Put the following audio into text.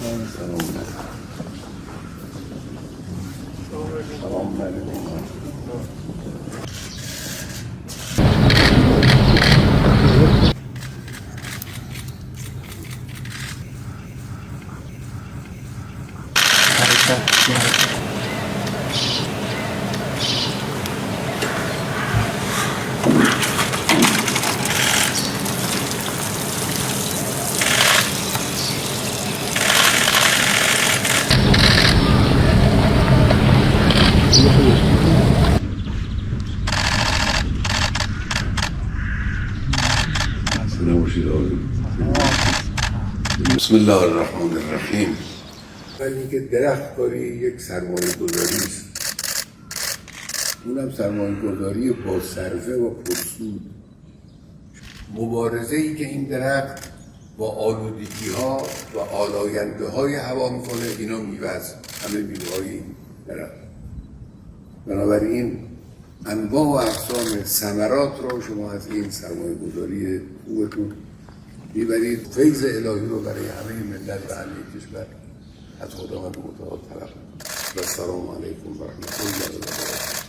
سلام علیکم. بسم الله الرحمن الرحیم. ولی که درخت کاری یک سرمایه گذاری است، اونم سرمایه گذاری با صرفه و پرسود. مبارزه ای که این درخت با آلودگی ها و آلاینده های هوا میکنه، اینا میوه‌ست، همه میوه‌های این درخت. بنابراین انواع و اقسام ثمرات رو شما از این سرمایه گذاری خوبتون میبرید. فیض الهی رو برای همه ملت و همه کشور از خداوند متعال طلب. و السلام علیکم و رحمت الله و برکاته.